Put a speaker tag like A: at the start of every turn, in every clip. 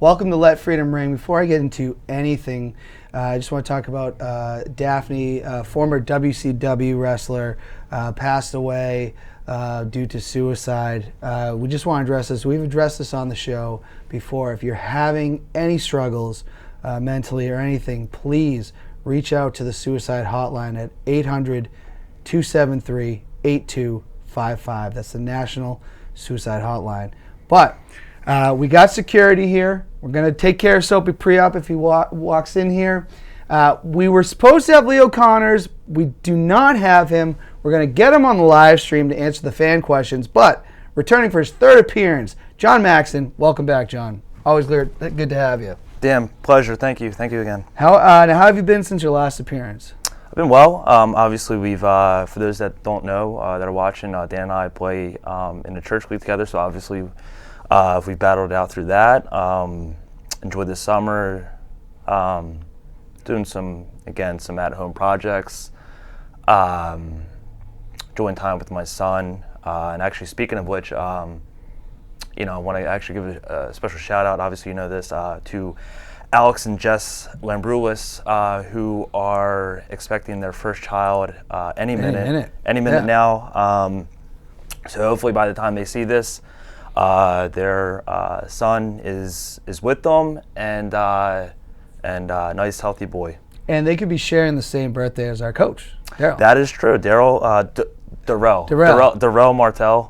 A: Welcome to Let Freedom Ring. Before I get into anything, I just want to talk about Daphne, former WCW wrestler, passed away due to suicide. We just want to address this. We've addressed this on the show before. If you're having any struggles mentally or anything, please reach out to the suicide hotline at 800-273-8255. That's the National Suicide Hotline. But we got security here. We're going to take care of Soapy pre-op if he walks in here. We were supposed to have Leo Connors. We do not have him. We're going to get him on the live stream to answer the fan questions. But returning for his third appearance, John Maksin. Welcome back, John. Always good to have you.
B: Damn, pleasure. Thank you. Thank you again.
A: Now, how have you been since your last appearance?
B: I've been well. Obviously, we've, for those that don't know, that are watching, Dan and I play in the church league together. So obviously, we've battled out through that. Enjoyed the summer, doing some at-home projects, enjoying time with my son. And actually, speaking of which, I want to actually give a special shout out, obviously you know this, to Alex and Jess Lambrulis, who are expecting their first child any minute now. So hopefully by the time they see this, their son is with them, and a nice healthy boy. And they could be sharing the same birthday as our coach, Darryl. That is true, Darryl Martell.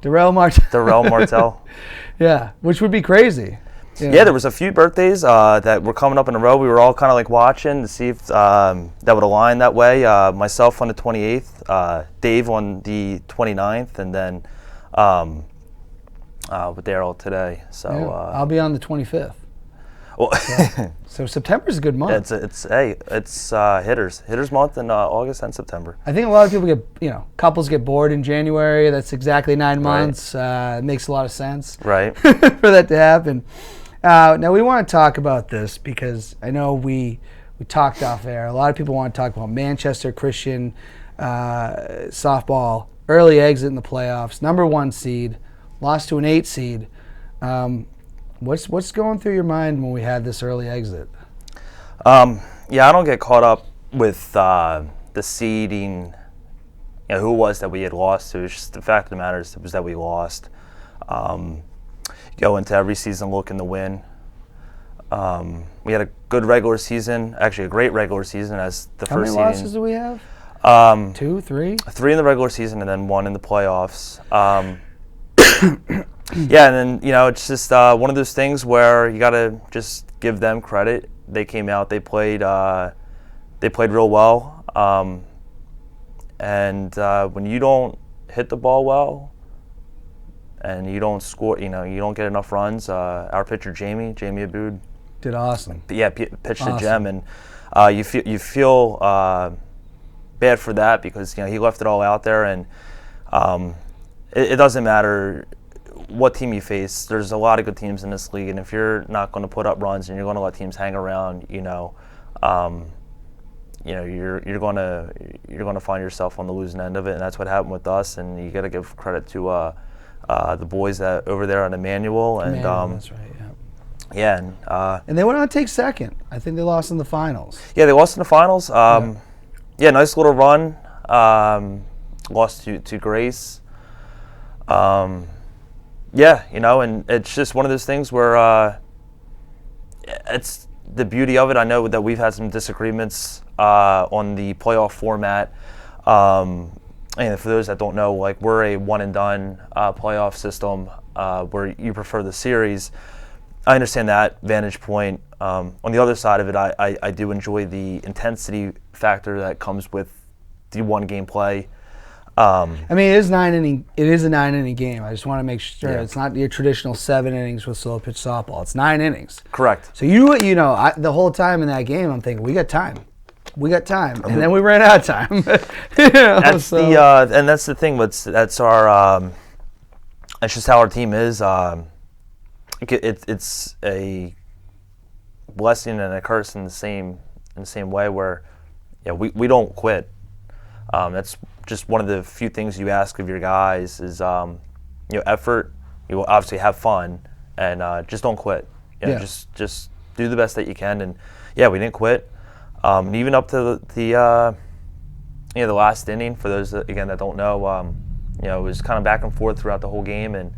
B: Yeah, which would be crazy. Yeah, there was a few birthdays that were coming up in a row. We were all kind of like watching to see if that would align that way. Myself on the 28th, Dave on the 29th, and then with Darryl today. So I'll be on the 25th. Well, so September's a good month. It's hitters month in August and September. I think a lot of people couples get bored in January. That's exactly 9 months. Right. It makes a lot of sense, right, for that to happen. Now we want to talk about this because I know we talked off air. A lot of people want to talk about Manchester Christian softball, early exit in the playoffs, number 1 seed, lost to an 8 seed. What's going through your mind when we had this early exit? I don't get caught up with the seeding, who it was that we had lost to. It's just the fact of the matter was that we lost. Go into every season looking to win. We had a good regular season, actually a great regular season as the first seeding. How many losses do we have? 2, 3? 3 in the regular season and then 1 in the playoffs. Yeah, and then it's just one of those things where you got to just give them credit. They came out, they played real well, and when you don't hit the ball well, and you don't score, you don't get enough runs. Our pitcher Jamie Abood did awesome. Yeah, pitched awesome. A gem, and you feel bad for that because he left it all out there, and it doesn't matter what team you face. There's a lot of good teams in this league, and if you're not going to put up runs and you're going to let teams hang around, you're going to find yourself on the losing end of it, and that's what happened with us. And you got to give credit to the boys that over there on Emmanuel, and that's right, yeah. And they went on to take second. I think they lost in the finals. Yeah, they lost in the finals. Nice little run. Lost to Grace. And it's just one of those things where it's the beauty of it. I know that we've had some disagreements on the playoff format. And for those that don't know, we're a one and done playoff system where you prefer the series. I understand that vantage point. On the other side of it, I do enjoy the intensity factor that comes with the 1-game play. It is a 9-inning game. I just want to make sure it's not your traditional 7 innings with slow pitch softball. It's 9 innings. Correct. So the whole time in that game, I'm thinking we got time, and then we ran out of time. That's the thing. That's our. That's just how our team is. It's a blessing and a curse in the same way. Where, we don't quit. That's just one of the few things you ask of your guys is, effort. You will obviously have fun, and just don't quit. You know, just do the best that you can. And yeah, we didn't quit. Even up to the last inning. For those that, again, that don't know, you know, it was kind of back and forth throughout the whole game, and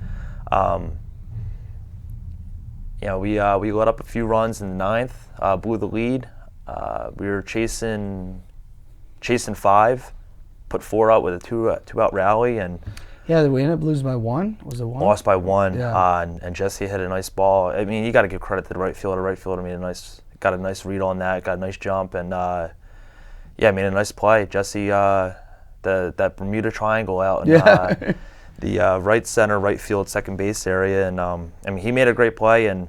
B: you know, we let up a few runs in the ninth, blew the lead. We were chasing 5, put 4 out with a two out rally, and
A: yeah, we ended up losing by 1. Was it 1?
B: lost by 1.
A: Yeah.
B: And Jesse hit a nice ball. I mean, you got to give credit to the right fielder. Right fielder got a nice read on that, got a nice jump, and yeah, made a nice play. Jesse, that Bermuda Triangle out in the right center, right field, second base area, and I mean, he made a great play. And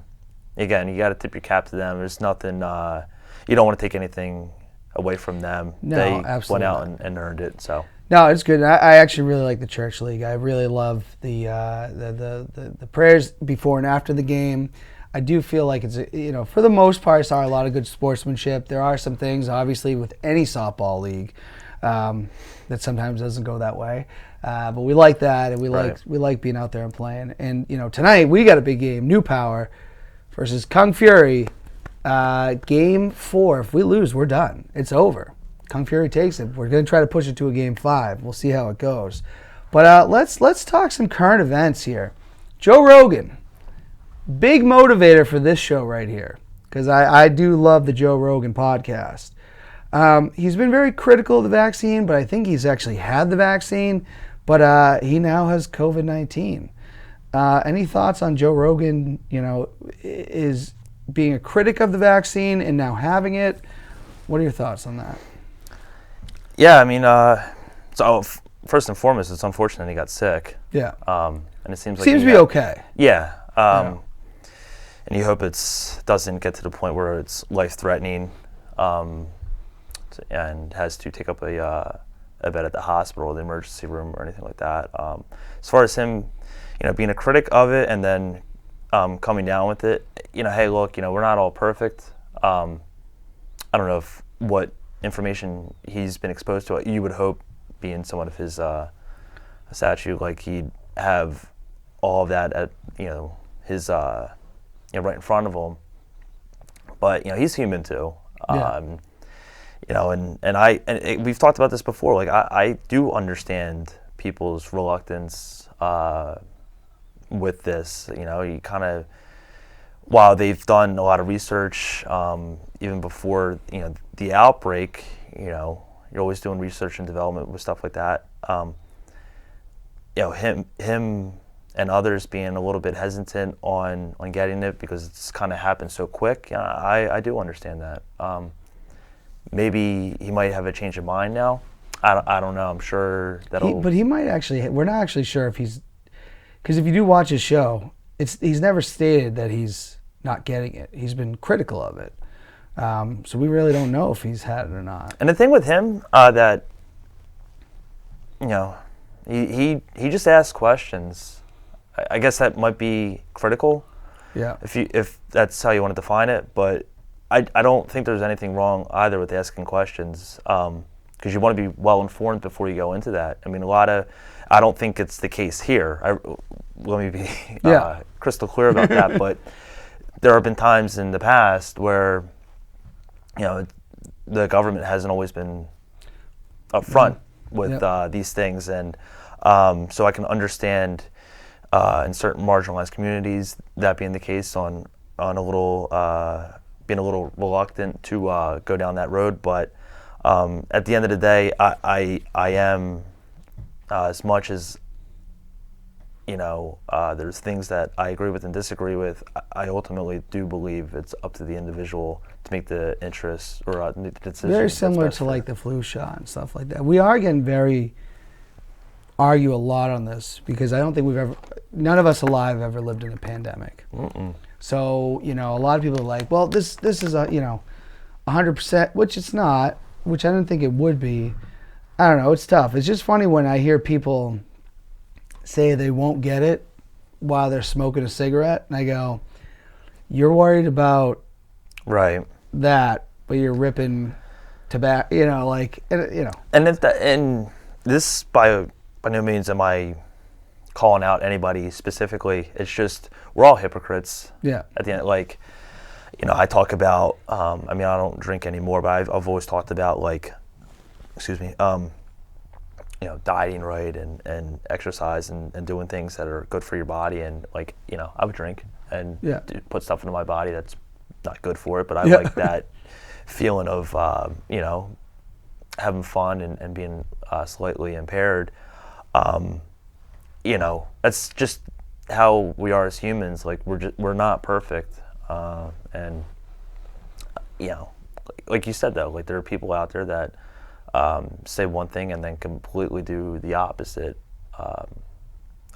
B: again, you got to tip your cap to them. There's nothing. You don't want to take anything away from them.
A: No,
B: they
A: absolutely
B: went out and earned it. So.
A: No, it's good. I actually really like the church league. I really love the prayers before and after the game. I do feel like it's, you know, for the most part, I saw a lot of good sportsmanship. There are some things, obviously, with any softball league that sometimes doesn't go that way. But we like that, and we like being out there and playing. And you know, tonight we got a big game, New Power versus Kung Fury. Game 4. If we lose, we're done. It's over. Kung Fury takes it. We're going to try to push it to a game 5. We'll see how it goes. But let's talk some current events here. Joe Rogan, big motivator for this show right here, because I do love the Joe Rogan podcast. He's been very critical of the vaccine, but I think he's actually had the vaccine, but he now has COVID-19. Any thoughts on Joe Rogan, you know, is being a critic of the vaccine and now having it? What are your thoughts on that?
B: Yeah, I mean, so first and foremost, it's unfortunate he got sick.
A: Yeah.
B: And it seems
A: to be okay.
B: Yeah. And you hope it doesn't get to the point where it's life-threatening, and has to take up a bed at the hospital, the emergency room, or anything like that. As far as him, you know, being a critic of it and then coming down with it, you know, hey, look, you know, we're not all perfect. I don't know what information he's been exposed to. You would hope, being someone of his statute, like he'd have all of that at, you know, his right in front of him. But you know, he's human too.
A: Yeah.
B: You know, and we've talked about this before. Like I do understand people's reluctance with this. You know, you kind of, while they've done a lot of research, even before, you know, the outbreak, you know, you're always doing research and development with stuff like that. You know, him and others being a little bit hesitant on getting it because it's kind of happened so quick. Yeah, I do understand that. Maybe he might have a change of mind now. I don't know. I'm sure
A: But he might actually. We're not actually sure if he's, because if you do watch his show, he's never stated that he's not getting it. He's been critical of it. So we really don't know if he's had it or not.
B: And the thing with him, that, you know, he just asks questions. I guess that might be critical.
A: Yeah.
B: If that's how you want to define it, but I don't think there's anything wrong either with asking questions, because you want to be well informed before you go into that. I mean, I don't think it's the case here. Let me be crystal clear about that. But there have been times in the past where, you know, the government hasn't always been upfront with these things, and so I can understand in certain marginalized communities that being the case, on a little being a little reluctant to go down that road. But at the end of the day, I am, as much as, you know, there's things that I agree with and disagree with, I ultimately do believe it's up to the individual to make the interests or the decision.
A: Very similar to like the flu shot and stuff like that. We are getting argue a lot on this, because I don't think none of us alive ever lived in a pandemic.
B: Mm-mm.
A: So, you know, a lot of people are like, well, this is a, you know, 100%, which it's not, which I didn't think it would be. I don't know, it's tough. It's just funny when I hear people say they won't get it while they're smoking a cigarette, and I go, you're worried about that, but you're ripping tobacco, you know, like, you know.
B: And this by no means am I calling out anybody specifically. It's just we're all hypocrites.
A: Yeah.
B: At the end, like, I talk about. I mean, I don't drink anymore, but I've always talked about like, excuse me, dieting right and exercise and doing things that are good for your body. And like, I would drink and put stuff into my body that's not good for it, but I like that feeling of having fun and being slightly impaired. That's just how we are as humans. Like we're not perfect, and like you said though, like there are people out there that say one thing and then completely do the opposite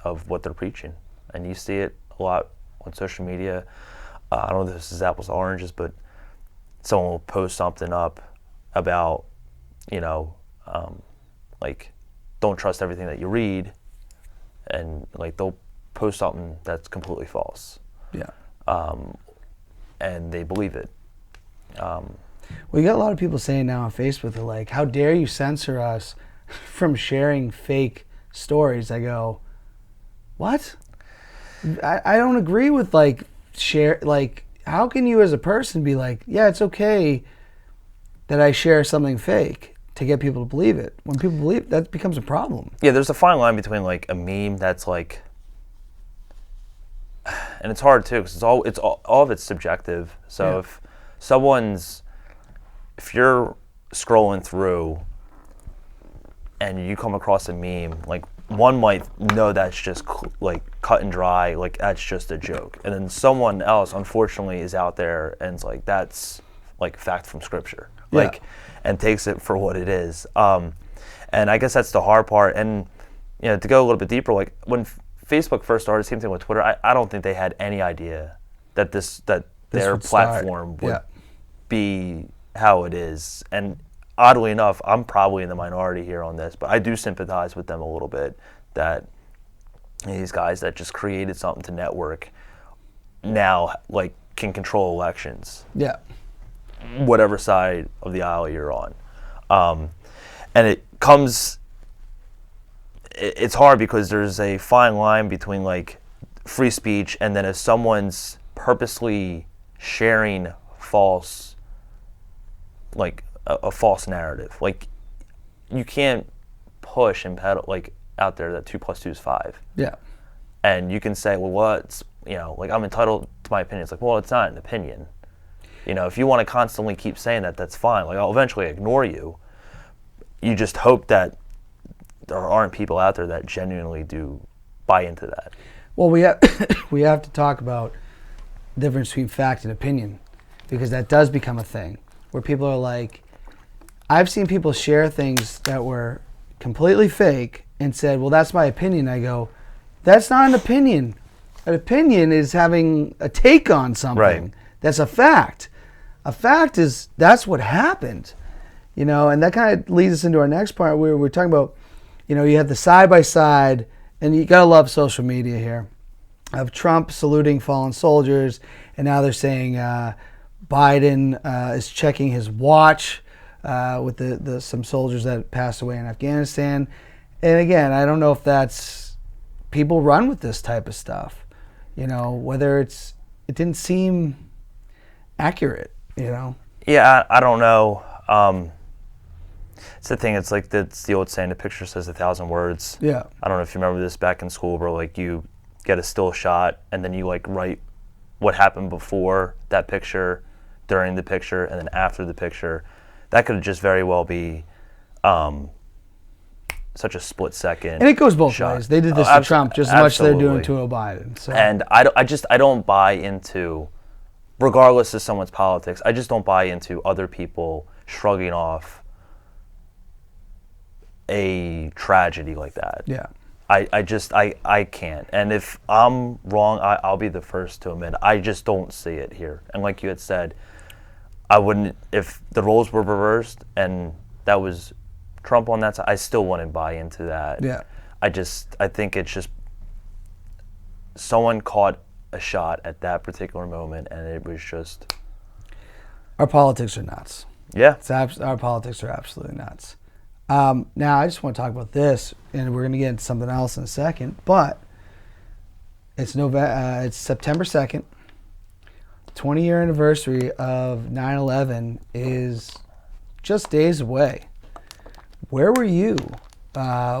B: of what they're preaching, and you see it a lot on social media. I don't know if this is apples to oranges, but someone will post something up about, like, don't trust everything that you read, and like they'll post something that's completely false.
A: Yeah.
B: And they believe it.
A: Well, you got a lot of people saying now on Facebook, they're like, how dare you censor us from sharing fake stories? I go, what? I don't agree with how can you as a person be like, yeah, it's okay that I share something fake to get people to believe it. When people believe, that becomes a problem.
B: Yeah, there's a fine line between like a meme that's like, and it's hard too because it's all of it's subjective. So if you're scrolling through and you come across a meme, like one might know that's just like cut and dry, like that's just a joke, and then someone else unfortunately is out there and it's like that's like fact from scripture, like, and takes it for what it is. And I guess that's the hard part. And to go a little bit deeper, like when Facebook first started, same thing with Twitter. I don't think they had any idea that their platform would be how it is. And oddly enough, I'm probably in the minority here on this, but I do sympathize with them a little bit that these guys that just created something to network now like can control elections.
A: Yeah.
B: Whatever side of the aisle you're on. And it's hard because there's a fine line between like free speech and then if someone's purposely sharing false, like a false narrative, like you can't push and peddle like out there that 2 + 2 is 5.
A: Yeah.
B: And you can say, well, what's, like I'm entitled to my opinion. It's like, well, it's not an opinion. If you want to constantly keep saying that, that's fine. Like I'll eventually ignore you. You just hope that there aren't people out there that genuinely do buy into that.
A: Well, we have to talk about the difference between fact and opinion, because that does become a thing where people are like, I've seen people share things that were completely fake and said, well, that's my opinion. I go, that's not an opinion. An opinion is having a take on something.
B: Right.
A: That's a fact. A fact is that's what happened, and that kind of leads us into our next part where we're talking about, you have the side by side, and you gotta love social media here, of Trump saluting fallen soldiers, and now they're saying Biden is checking his watch with the some soldiers that passed away in Afghanistan, and again, I don't know if that's people run with this type of stuff, whether it didn't seem accurate.
B: Yeah, I don't know. It's the thing. It's like it's the old saying: "The picture says 1,000 words."
A: Yeah.
B: I don't know if you remember this back in school, where like you get a still shot and then you like write what happened before that picture, during the picture, and then after the picture. That could just very well be such a split second.
A: And it goes both
B: shot.
A: ways. They did this to Trump just as much as they're doing to Biden. So.
B: And I don't buy into, regardless of someone's politics, I just don't buy into other people shrugging off a tragedy like that.
A: Yeah.
B: I can't. And if I'm wrong, I'll be the first to admit I just don't see it here. And like you had said, I wouldn't, if the roles were reversed and that was Trump on that side, I still wouldn't buy into that.
A: Yeah.
B: I think it's just someone caught a shot at that particular moment, and it was just...
A: Our politics are nuts.
B: Yeah.
A: Our politics are absolutely nuts. Now, I just want to talk about this, and we're going to get into something else in a second, but It's It's September 2nd. 20-year anniversary of 9/11 is just days away. Where were you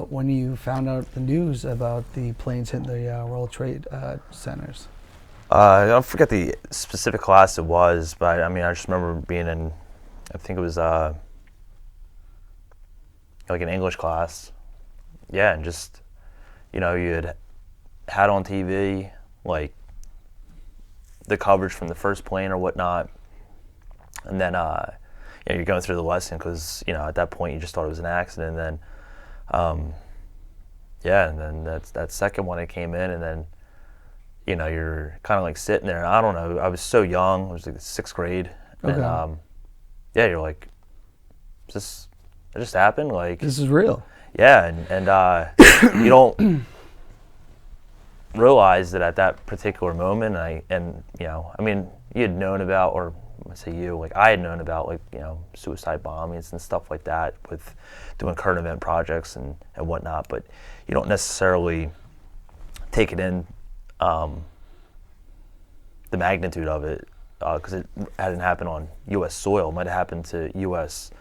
A: when you found out the news about the planes hitting the World Trade Centers?
B: I don't forget the specific class it was, but I mean, I just remember being in, I think it was like an English class. Yeah, and just, you had on TV, like, the coverage from the first plane or whatnot. And then, you're going through the lesson because, at that point you just thought it was an accident. And then, and then that second one, it came in, and then, you're kind of like sitting there. And I don't know, I was so young. I was like 6th grade.
A: Okay.
B: And, you're like, it just happened? Like,
A: This is real.
B: yeah, and you don't realize that at that particular moment, I mean, you had known about, or I say you, like I had known about, like, suicide bombings and stuff like that with doing current event projects and whatnot, but you don't necessarily take it in, the magnitude of it, because it hadn't happened on U.S. soil. It might have happened to U.S.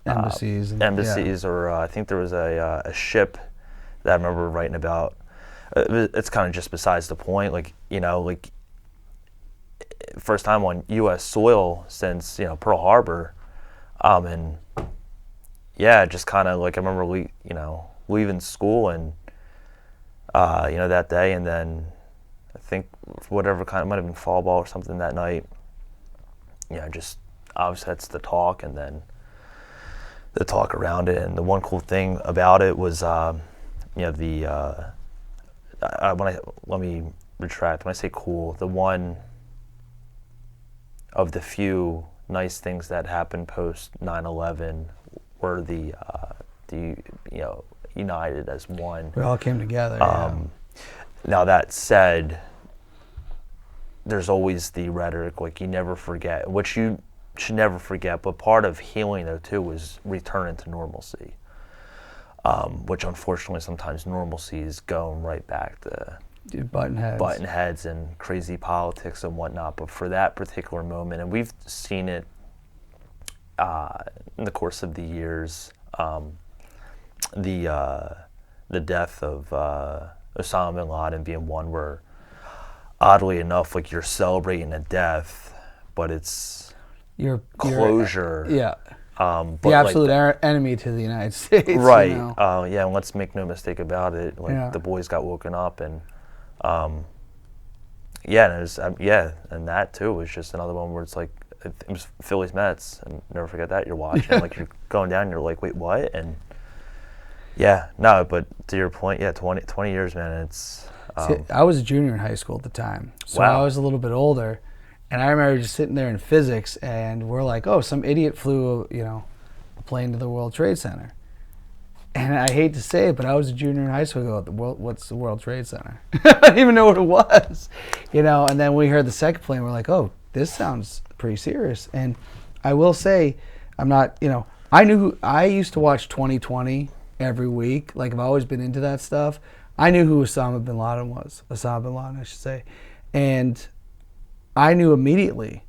A: Embassies.
B: Or I think there was a ship that I remember writing about. It's kind of just besides the point. Like, like first time on U.S. soil since, Pearl Harbor. And yeah, just kind of like I remember, leaving school and, that day. And then I think whatever kind of might have been fall ball or something that night. Just obviously that's the talk, and then the talk around it. And the one cool thing about it was, let me retract. When I say cool, the one of the few nice things that happened post 9/11 were the united as one.
A: We all came together.
B: Now that said, there's always the rhetoric, like, you never forget, which you should never forget, but part of healing, though, too, was returning to normalcy, which unfortunately sometimes normalcy is going right back to
A: button
B: heads and crazy politics and whatnot. But for that particular moment, and we've seen it in the course of the years, the death of Osama bin Laden being one where, oddly enough, like, you're celebrating a death, but it's
A: your
B: closure.
A: But
B: the
A: absolute enemy to the United States.
B: Right. And let's make no mistake about it. Like, the boys got woken up, and and it was, and that too was just another one where it's like, it was Phillies Mets, and never forget that. You're watching, like, you're going down, and you're like, wait, what? And but to your point, 20 years, man. It's.
A: See, I was a junior in high school at the time, so
B: wow.
A: I was a little bit older. And I remember just sitting there in physics, and we're like, oh, some idiot flew, a plane to the World Trade Center. And I hate to say it, but I was a junior in high school. I go, what's the World Trade Center? I didn't even know what it was, And then we heard the second plane, we're like, oh, this sounds pretty serious. And I will say, I'm not, I used to watch 2020 every week. Like, I've always been into that stuff. I knew who Osama bin Laden was. Osama bin Laden, I should say. And I knew immediately.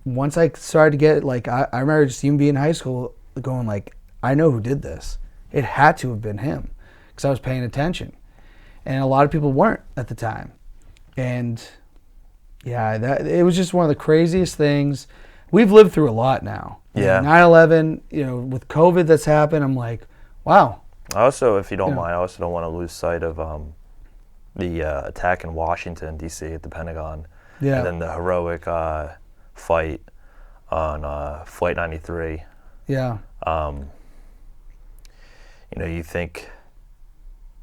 A: Once I started to get, like, I remember just even being in high school going, like, I know who did this. It had to have been him, because I was paying attention. And a lot of people weren't at the time. And, it was just one of the craziest things. We've lived through a lot now.
B: Yeah.
A: 9/11, with COVID that's happened, I'm like, wow.
B: I also, if you don't mind, I also don't want to lose sight of the attack in Washington, D.C. at the Pentagon.
A: Yeah.
B: And then the heroic fight on Flight 93.
A: Yeah.
B: You think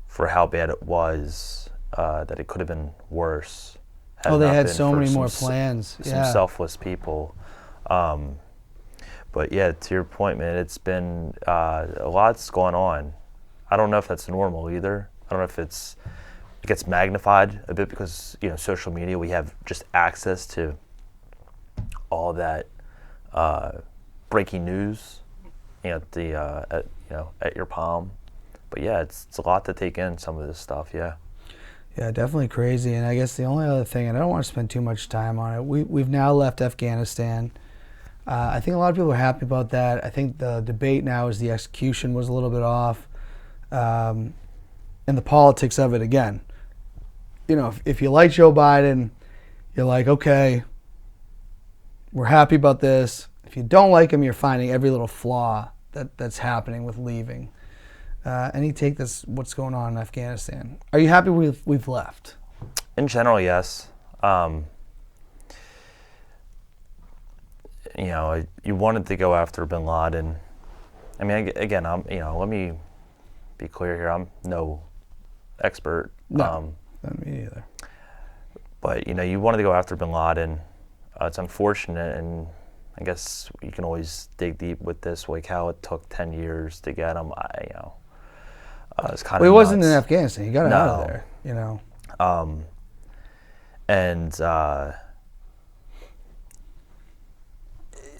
B: for how bad it was, that it could have been worse.
A: They had so many more plans.
B: Some selfless people. But to your point, man, it's been a lot's going on. I don't know if that's normal either. I don't know if it gets magnified a bit because, social media, we have just access to all that breaking news, at your palm. But yeah, it's a lot to take in, some of this stuff. Yeah.
A: Yeah, definitely crazy. And I guess the only other thing, and I don't want to spend too much time on it, we've now left Afghanistan. I think a lot of people are happy about that. I think the debate now is the execution was a little bit off. And the politics of it, again, you know, if you like Joe Biden, you're like, okay, we're happy about this. If you don't like him, you're finding every little flaw that's happening with leaving. Any take this, what's going on in Afghanistan? Are you happy we've left?
B: In general, yes. You know, you wanted to go after bin Laden. I mean, again, let me be clear here. I'm no expert.
A: No, not me either.
B: But, you know, you wanted to go after bin Laden. It's unfortunate, and I guess you can always dig deep with this, like how it took 10 years to get him. It's kind of
A: Well, he wasn't in
B: nuts.
A: Afghanistan. He got out of there, you know.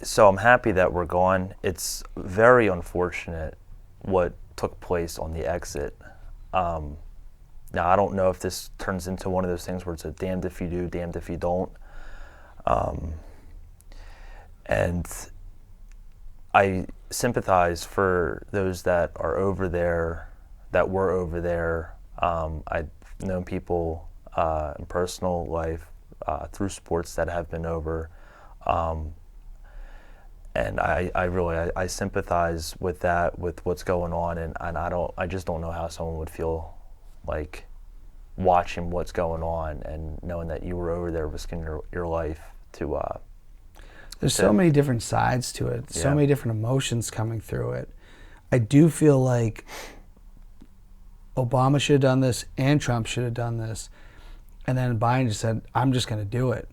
B: So I'm happy that we're gone. It's very unfortunate what took place on the exit. Now, I don't know if this turns into one of those things where it's a damned if you do, damned if you don't. And I sympathize for those that are over there, that were over there. I've known people in personal life through sports that have been over. And I sympathize with that, with what's going on, and I just don't know how someone would feel like watching what's going on and knowing that you were over there risking your life to.
A: There's so many different sides to it, so
B: Yeah.
A: many different emotions coming through it. I do feel like Obama should have done this and Trump should have done this, and then Biden just said, "I'm just going to do it."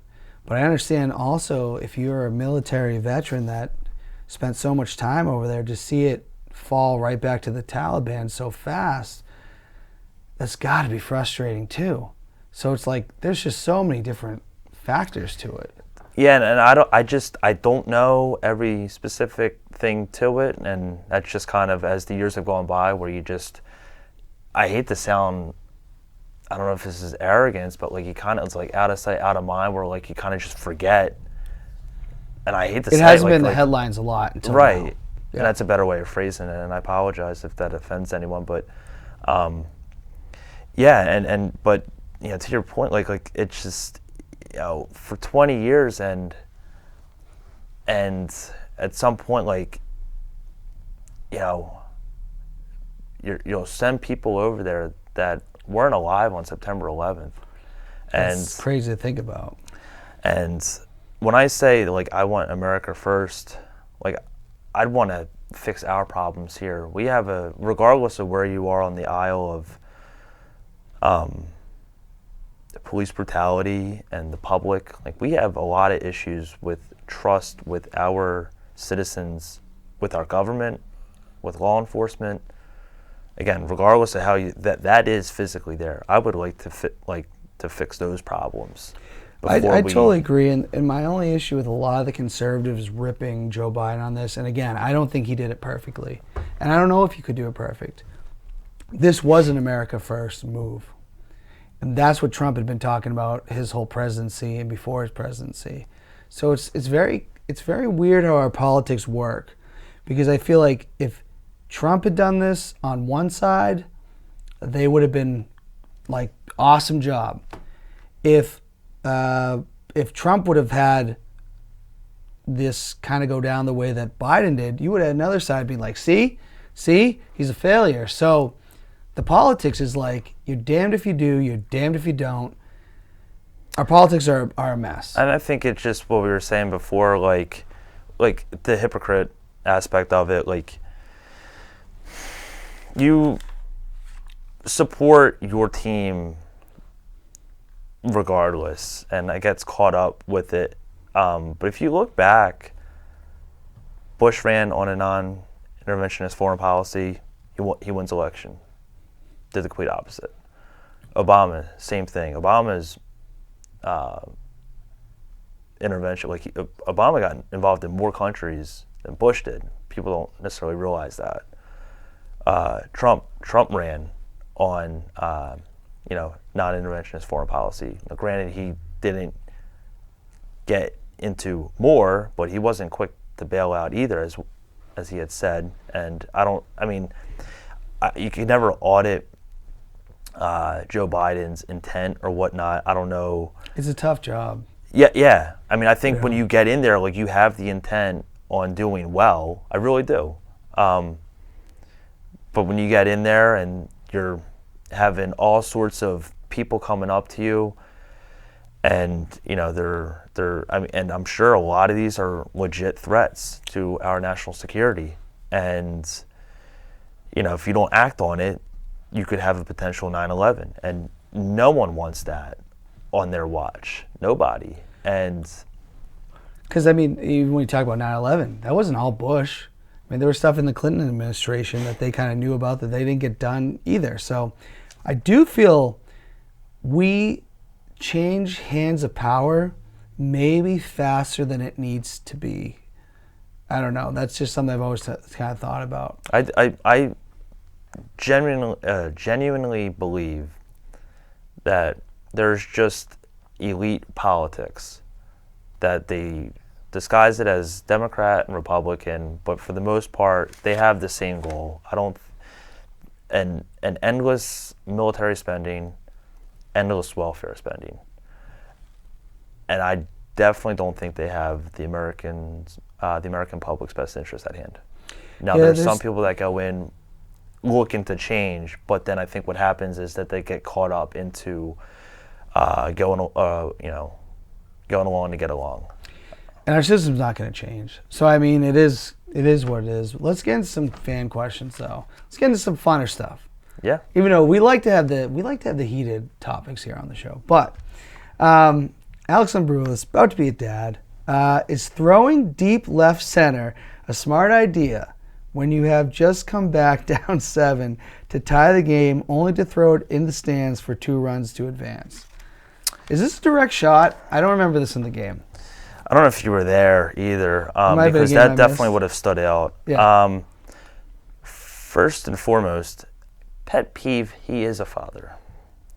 A: But I understand also if you're a military veteran that spent so much time over there, to see it fall right back to the Taliban so fast, that's got to be frustrating too. So it's like there's just so many different factors to it.
B: Yeah, and I don't know every specific thing to it, and that's just kind of as the years have gone by, where I hate to sound, I don't know if this is arrogance, but like it's like out of sight, out of mind, where like you kind of just forget. And I hate to say
A: it hasn't been in the headlines a lot until
B: right.
A: now.
B: And
A: Yeah.
B: that's a better way of phrasing it, and I apologize if that offends anyone, but yeah, but you know, to your point, like it's just, you know, for 20 years and at some point, like, you know, you'll send people over there that weren't alive on September 11th. And
A: It's crazy to think about.
B: And when I say, like, I want America first, like, I'd want to fix our problems here. We have regardless of where you are on the aisle of police brutality and the public, like, we have a lot of issues with trust with our citizens, with our government, with law enforcement. Again, regardless of how that is physically there, I would like to fix those problems.
A: I totally agree, and my only issue with a lot of the conservatives ripping Joe Biden on this, and again, I don't think he did it perfectly, and I don't know if he could do it perfect. This was an America First move, and that's what Trump had been talking about his whole presidency and before his presidency. So it's very weird how our politics work, because I feel like if Trump had done this on one side, they would have been like, awesome job. If Trump would have had this kind of go down the way that Biden did, you would have another side being like, see, he's a failure. So the politics is like, you're damned if you do, you're damned if you don't. Our politics are a mess.
B: And I think it's just what we were saying before, like the hypocrite aspect of it. Like, you support your team regardless, and I gets caught up with it. But if you look back, Bush ran on a non-interventionist foreign policy. He wins election. Did the complete opposite. Obama, same thing. Obama's intervention, Obama got involved in more countries than Bush did. People don't necessarily realize that. Trump ran on non-interventionist foreign policy. Now, granted, he didn't get into more, but he wasn't quick to bail out either, as he had said. And you can never audit Joe Biden's intent or whatnot. I don't know.
A: It's a tough job.
B: Yeah. I mean, I think when you get in there, like, you have the intent on doing well. I really do. But when you get in there and you're having all sorts of people coming up to you, and and I'm sure a lot of these are legit threats to our national security. And if you don't act on it, you could have a potential 9/11, and no one wants that on their watch. Nobody. And
A: because even when you talk about 9/11, that wasn't all Bush. There was stuff in the Clinton administration that they kind of knew about that they didn't get done either. So I do feel we change hands of power maybe faster than it needs to be. I don't know. That's just something I've always kind of thought about.
B: I genuinely believe that there's just elite politics that they disguise it as Democrat and Republican, but for the most part, they have the same goal. And endless military spending, endless welfare spending. And I definitely don't think they have the American public's best interest at hand. Now, there's some people that go in looking to change, but then I think what happens is that they get caught up into going along to get along.
A: And our system's not going to change. So it is what it is. Let's get into some fan questions, though. Let's get into some funner stuff.
B: Yeah.
A: Even though we like to have the heated topics here on the show, but Alex Umbrella is about to be a dad. Is throwing deep left center a smart idea when you have just come back down 7 to tie the game, only to throw it in the stands for 2 runs to advance? Is this a direct shot? I don't remember this in the game.
B: I don't know if you were there either, because that definitely would have stood out.
A: Yeah.
B: First and foremost, pet peeve, he is a father.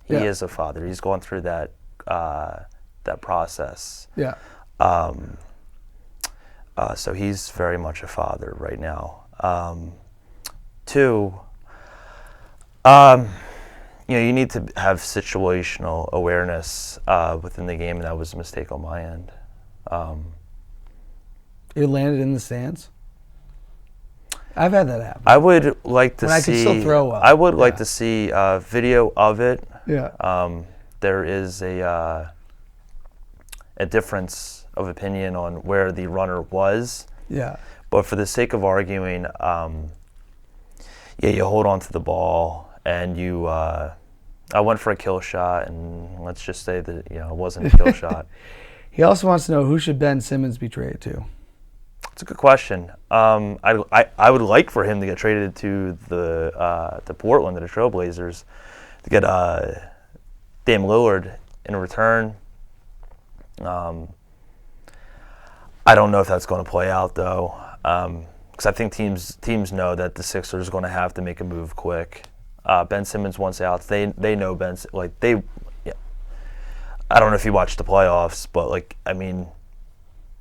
B: He is a father. He's going through that process.
A: Yeah.
B: So he's very much a father right now. 2, you need to have situational awareness within the game, and that was a mistake on my end.
A: It landed in the stands? I've had that happen.
B: I would like to
A: when
B: see.
A: I can still throw well.
B: I would like to see video of it.
A: Yeah.
B: There is a difference of opinion on where the runner was.
A: Yeah.
B: But for the sake of arguing, you hold on to the ball, and you. I went for a kill shot, and let's just say that it wasn't a kill shot.
A: He also wants to know, who should Ben Simmons be traded to?
B: It's a good question. I would like for him to get traded to to Portland, to the Trailblazers, to get Dame Lillard in return. I don't know if that's going to play out, though, because I think teams know that the Sixers are going to have to make a move quick. Ben Simmons wants out. They know Ben. I don't know if you watched the playoffs, but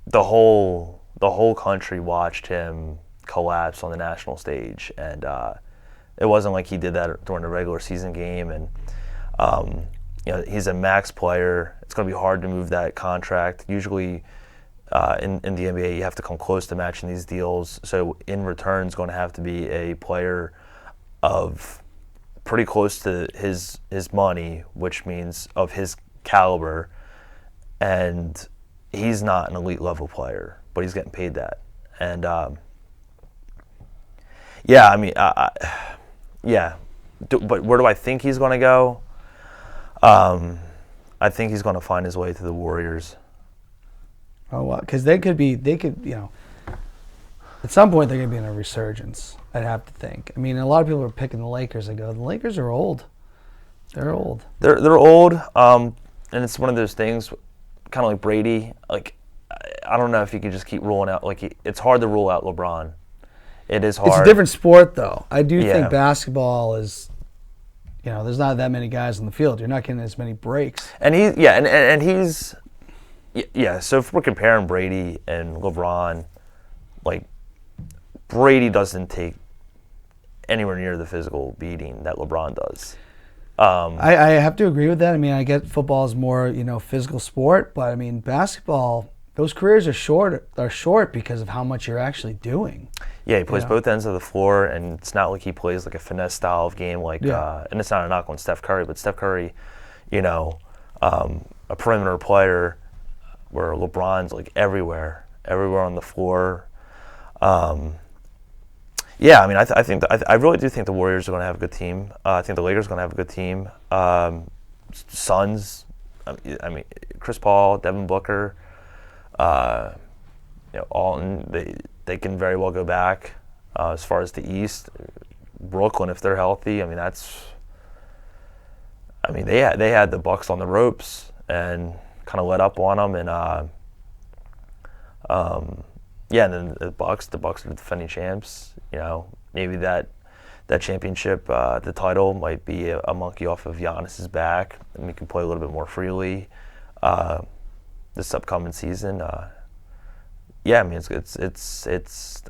B: the whole country watched him collapse on the national stage, and it wasn't like he did that during the regular season game. And he's a max player. It's going to be hard to move that contract. Usually, in the NBA, you have to come close to matching these deals. So in return, it's going to have to be a player of pretty close to his money, which means of his caliber, and he's not an elite level player, but he's getting paid that. And but where do I think he's going to go? I think he's going to find his way to the Warriors.
A: Oh, well, because they could at some point they're going to be in a resurgence, I'd have to think. A lot of people are picking the Lakers. I go, the Lakers are old. They're old.
B: They're old. And it's one of those things, kind of like Brady. I don't know if you can just keep ruling out. It's hard to rule out LeBron. It is hard.
A: It's a different sport, though. I do
B: Yeah.
A: think basketball is, there's not that many guys on the field. You're not getting as many breaks.
B: And he's so if we're comparing Brady and LeBron, like Brady doesn't take anywhere near the physical beating that LeBron does.
A: I have to agree with that. I mean, I get football is more, physical sport, but I mean, basketball, those careers are short because of how much you're actually doing.
B: Yeah, he plays both ends of the floor, and it's not like he plays like a finesse style of game, and it's not a knock on Steph Curry, but Steph Curry, a perimeter player, where LeBron's like everywhere on the floor. Yeah, I mean, I really do think the Warriors are going to have a good team. I think the Lakers are going to have a good team. Suns, I mean, Chris Paul, Devin Booker, Alton, they can very well go back. As far as the East, Brooklyn, if they're healthy, I mean, they had the Bucks on the ropes and kind of let up on them, and and then the Bucks are the defending champs. Maybe that championship, the title might be a monkey off of Giannis's back, and we can play a little bit more freely this upcoming season. I mean, it's.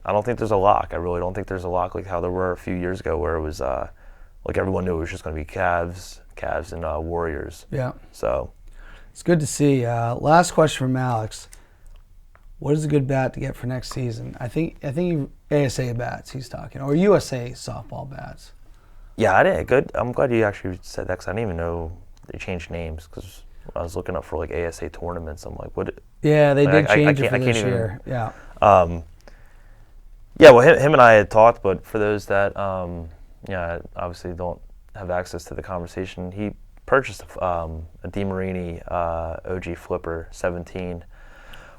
B: I don't think there's a lock. I really don't think there's a lock like how there were a few years ago, where it was like everyone knew it was just going to be Cavs and Warriors.
A: Yeah.
B: So
A: it's good to see. Last question from Alex. What is a good bat to get for next season? I think ASA bats he's talking, or USA softball bats.
B: Yeah, I didn't. Good. I'm glad you actually said that, because I didn't even know they changed names, because I was looking up for like ASA tournaments. I'm like, what?
A: Yeah, they did change it for this year. Yeah.
B: Well, him and I had talked, but for those that obviously don't have access to the conversation, he purchased a DeMarini OG Flipper 17,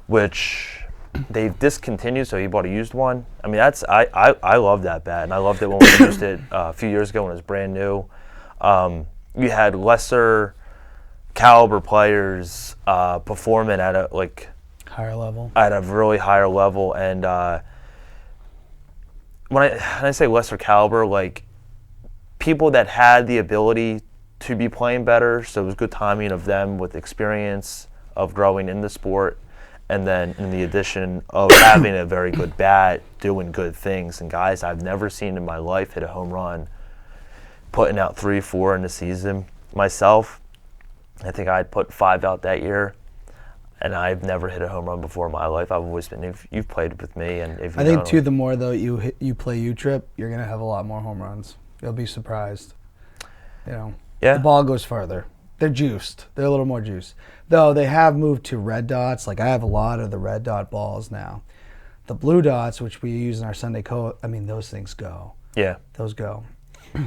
B: which they've discontinued, so he bought a used one. I mean, I love that bat, and I loved it when we used it a few years ago when it was brand new. You had lesser caliber players performing at a
A: higher level,
B: at a really higher level, and when I say lesser caliber, like people that had the ability to be playing better, so it was good timing of them with experience of growing in the sport, and then in the addition of having a very good bat, doing good things, and guys I've never seen in my life hit a home run, putting out 3-4 in the season. Myself, I think I put 5 out that year, and I've never hit a home run before in my life. I've always been. If you've played with me, and if you
A: I think too, the more though you play U-Trip, you're gonna have a lot more home runs. You'll be surprised. Yeah. The ball goes farther. They're juiced. They're a little more juiced. Though they have moved to red dots. Like I have a lot of the red dot balls now. The blue dots, which we use in our Sunday coat, I mean, those things go.
B: Yeah.
A: Those go.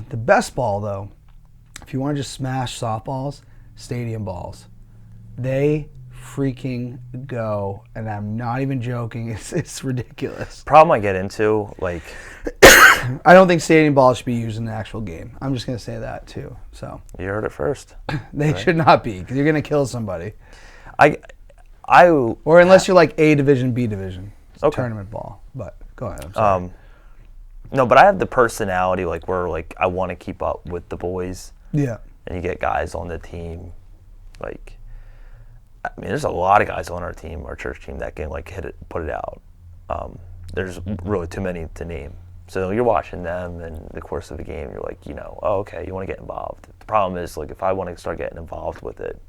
A: The best ball, though, if you want to just smash softballs, stadium balls. They freaking go, and I'm not even joking. It's ridiculous.
B: Problem I get into, like,
A: I don't think stadium balls should be used in the actual game. I'm just going to say that too. So
B: you heard it first.
A: They should not be, because you're going to kill somebody.
B: Or
A: unless you're like A division, B division. It's a tournament ball. But go ahead. I'm sorry.
B: No, but I have the personality like where like I want to keep up with the boys.
A: Yeah.
B: And you get guys on the team, like, I mean, there's a lot of guys on our team, our church team, that can like hit it, put it out. There's really too many to name. So you're watching them in the course of the game, you're like, oh, okay, you want to get involved. The problem is, like, if I want to start getting involved with it,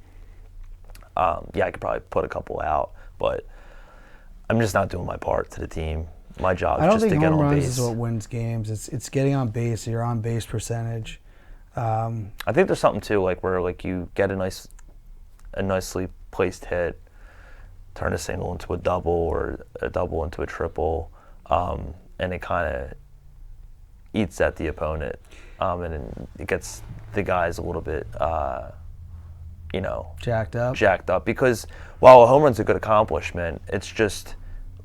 B: I could probably put a couple out, but I'm just not doing my part to the team. My job is just to get on base. I don't think home runs
A: is what wins games. It's getting on base, your on base percentage.
B: I think there's something too, like where like you get a nicely placed hit, turn a single into a double or a double into a triple, and it kind of eats at the opponent, and it gets the guys a little bit,
A: jacked up.
B: Because while a home run's a good accomplishment, it's just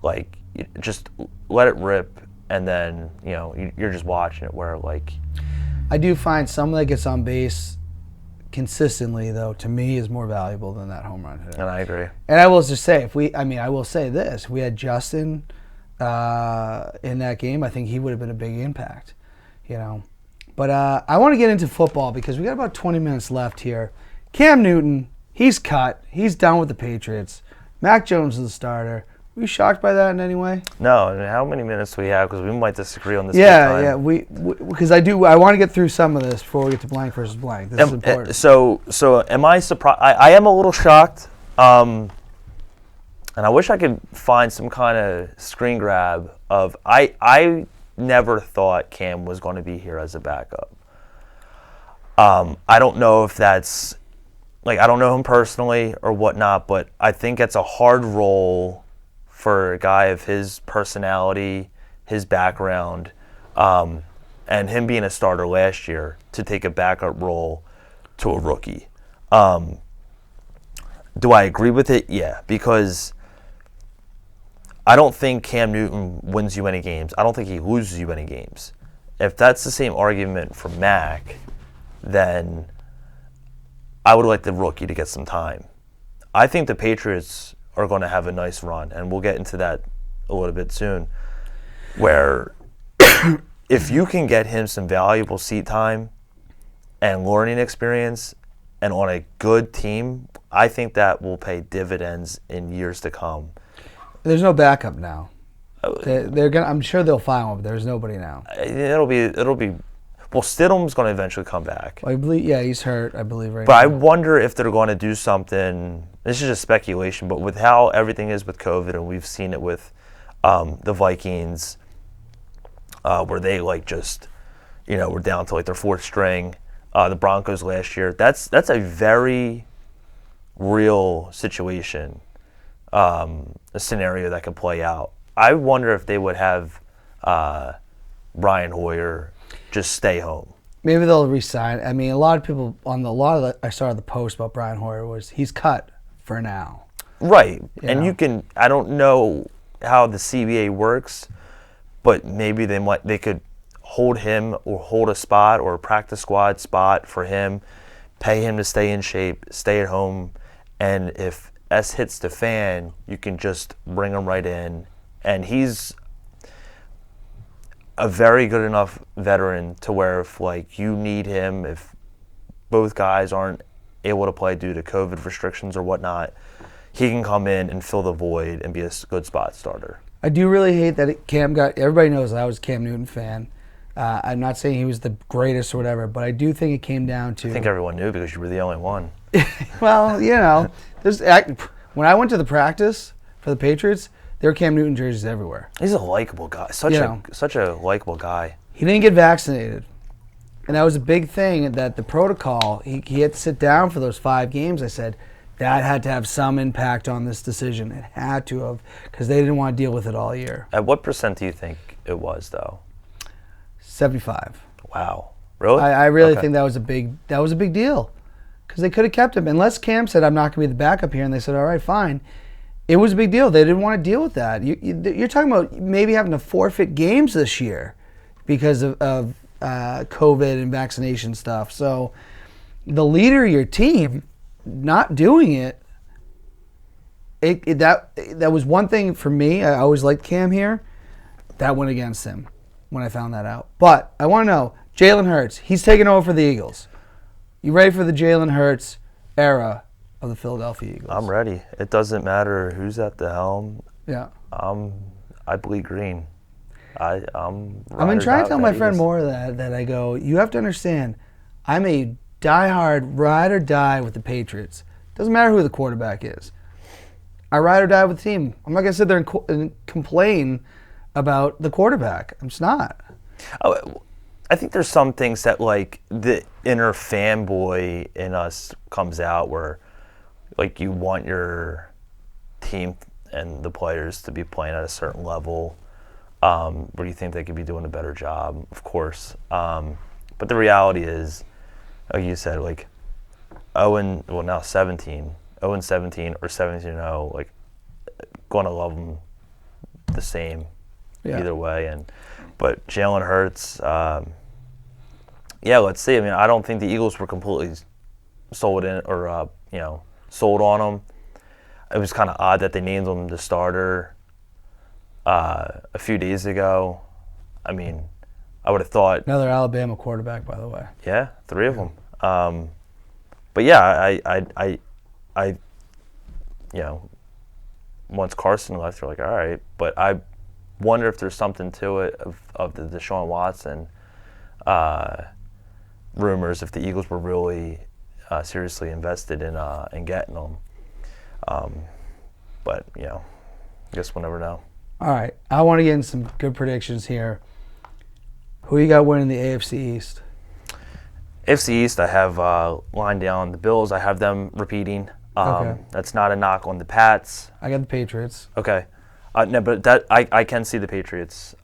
B: like just let it rip, and then you're just watching it. Where like
A: I do find someone that gets on base consistently, though, to me is more valuable than that home run hitter.
B: And I agree.
A: And I will just say, I will say this: if we had Justin in that game, I think he would have been a big impact, you know. But I want to get into football because we got about 20 minutes left here. Cam Newton, he's cut. He's done with the Patriots. Mac Jones is the starter. Were you shocked by that in any way?
B: No. I mean, how many minutes do we have? Because we might disagree on this.
A: Yeah. Because I want to get through some of this before we get to blank versus blank. This is important.
B: So am I surprised? I am a little shocked. And I wish I could find some kind of screen grab of I never thought Cam was going to be here as a backup. I don't know if that's I don't know him personally or whatnot, but I think it's a hard role for a guy of his personality, his background, and him being a starter last year to take a backup role to a rookie. Do I agree with it? Yeah, because I don't think Cam Newton wins you any games. I don't think he loses you any games. If that's the same argument for Mac, then I would like the rookie to get some time. I think the Patriots are going to have a nice run, and we'll get into that a little bit soon, where if you can get him some valuable seat time and learning experience and on a good team, I think that will pay dividends in years to come.
A: There's no backup now. They're gonna. I'm sure they'll find one, but there's nobody now.
B: It'll be. Well, Stidham's going to eventually come back.
A: I believe. Yeah, he's hurt. I believe right
B: But
A: now.
B: I wonder if they're going to do something. This is just speculation, but with how everything is with COVID, and we've seen it with the Vikings, where they just, were down to their fourth string. The Broncos last year. That's a very real situation, a scenario that could play out. I wonder if they would have Brian Hoyer just stay home.
A: Maybe they'll resign. I mean, a lot of people I saw the post about Brian Hoyer was he's cut for now.
B: Right. I don't know how the CBA works, but maybe they could hold him or hold a spot or a practice squad spot for him, pay him to stay in shape, stay at home, and if S hits the fan, you can just bring him right in. And he's a very good enough veteran to where if you need him, if both guys aren't able to play due to COVID restrictions or whatnot, he can come in and fill the void and be a good spot starter.
A: I do really hate that Cam got. Everybody knows I was a Cam Newton fan. I'm not saying he was the greatest or whatever, but I do think it came down to.
B: I think everyone knew because you were the only one.
A: Well, when I went to the practice for the Patriots, there were Cam Newton jerseys everywhere.
B: He's a likable guy. Such a likable guy.
A: He didn't get vaccinated. And that was a big thing, that the protocol, he had to sit down for those 5 games. I said, that had to have some impact on this decision. It had to have, because they didn't want to deal with it all year.
B: At what percent do you think it was, though?
A: 75.
B: Wow. Really?
A: I really think that was a big deal. Because they could have kept him. Unless Cam said, I'm not going to be the backup here, and they said, all right, fine. It was a big deal. They didn't want to deal with that. You're talking about maybe having to forfeit games this year because of COVID and vaccination stuff. So the leader of your team not doing it, that was one thing for me. I always liked Cam here. That went against him when I found that out. But I want to know, Jalen Hurts, he's taking over for the Eagles. You ready for the Jalen Hurts era of the Philadelphia Eagles?
B: I'm ready. It doesn't matter who's at the helm.
A: Yeah.
B: I bleed green.
A: I've been trying to tell my friend more that I go, you have to understand, I'm a diehard ride or die with the Patriots. Doesn't matter who the quarterback is. I ride or die with the team. I'm not going to sit there and complain about the quarterback. I'm just not.
B: I think there's some things that the inner fanboy in us comes out where you want your team and the players to be playing at a certain level where you think they could be doing a better job, of course. But the reality is, like you said, 17 or 17-0, going to love them the same either way. But Jalen Hurts, let's see. I mean, I don't think the Eagles were completely sold in or sold on him. It was kind of odd that they named him the starter. a few days ago. I mean, I would have thought,
A: Another Alabama quarterback, by the way.
B: yeah, 3 of them. But yeah, I, once Carson left, you're like, all right. But I wonder if there's something to it of the Deshaun Watson rumors, if the Eagles were really seriously invested in getting them. But I guess we'll never know.
A: All right, I want to get in some good predictions here. Who you got winning the AFC East?
B: AFC East, I have lined down the Bills. I have them repeating.
A: Okay.
B: That's not a knock on the Pats.
A: I got the Patriots.
B: Okay. No, but that I can see the Patriots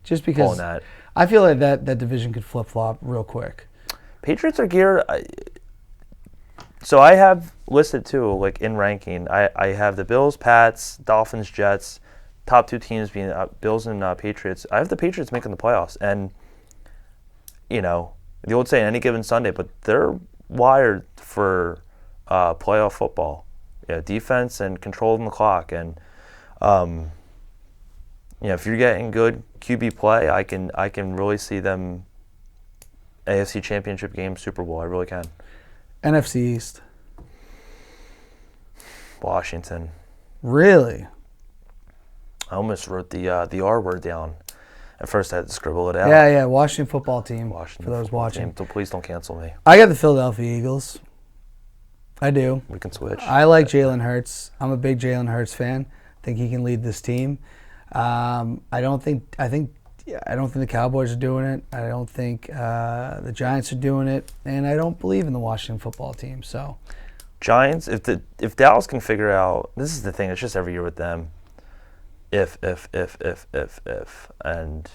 A: Just because
B: pulling that.
A: I feel like that division could flip-flop real quick.
B: Patriots are geared. So I have listed too, like in ranking. I have the Bills, Pats, Dolphins, Jets. Top 2 teams being Bills and Patriots. I have the Patriots making the playoffs, and the old saying, any given Sunday, but they're wired for playoff football. Yeah, defense and controlling the clock, and if you're getting good QB play, I can really see them AFC Championship game, Super Bowl. I really can.
A: NFC East.
B: Washington.
A: Really?
B: I almost wrote the R word down. At first, I had to scribble it out.
A: Yeah. Washington football team.
B: Washington
A: for those
B: football
A: watching.
B: team. So please don't cancel me.
A: I got the Philadelphia Eagles. I do.
B: We can switch.
A: I like Jalen Hurts. I'm a big Jalen Hurts fan. I think he can lead this team. I don't think the Cowboys are doing it. I don't think the Giants are doing it, and I don't believe in the Washington football team. So,
B: Giants. If Dallas can figure out, this is the thing. It's just every year with them. If, and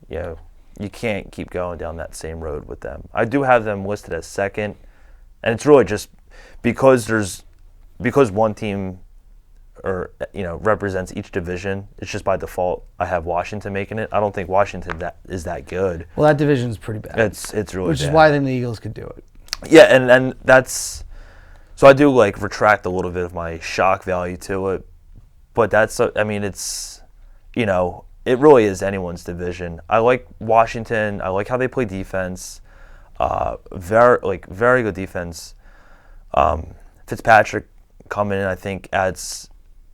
B: you can't keep going down that same road with them. I do have them listed as second, and it's really just because one team represents each division. It's just by default I have Washington making it. I don't think Washington is that good.
A: Well, that division is pretty bad.
B: It's really
A: which
B: bad.
A: is why I think the Eagles could do it.
B: Yeah, and that's so I do retract a little bit of my shock value to it. But it's, it really is anyone's division. I like Washington. I like how they play defense. Very good defense. Fitzpatrick coming in, I think, adds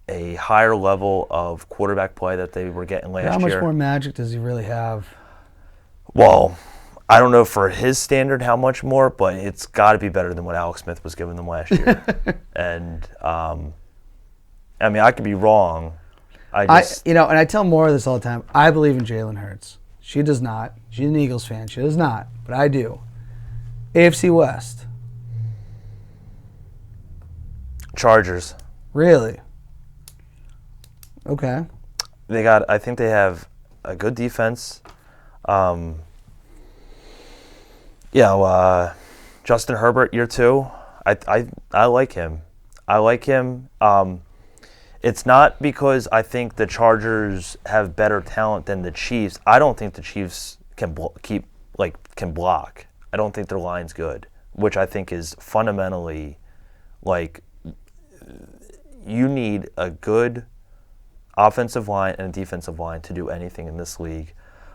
B: a higher level of quarterback play that they were getting last year.
A: How much more magic does he really have?
B: Well, I don't know for his standard how much more, but it's got to be better than what Alex Smith was giving them last year. And I could be wrong.
A: and I tell Maura this all the time. I believe in Jalen Hurts. She does not. She's an Eagles fan. She does not, but I do. AFC West.
B: Chargers.
A: Really? Okay.
B: I think they have a good defense. Justin Herbert, year 2. I like him. It's not because I think the Chargers have better talent than the Chiefs. I don't think the Chiefs can block. I don't think their line's good, which I think is fundamentally you need a good offensive line and a defensive line to do anything in this league.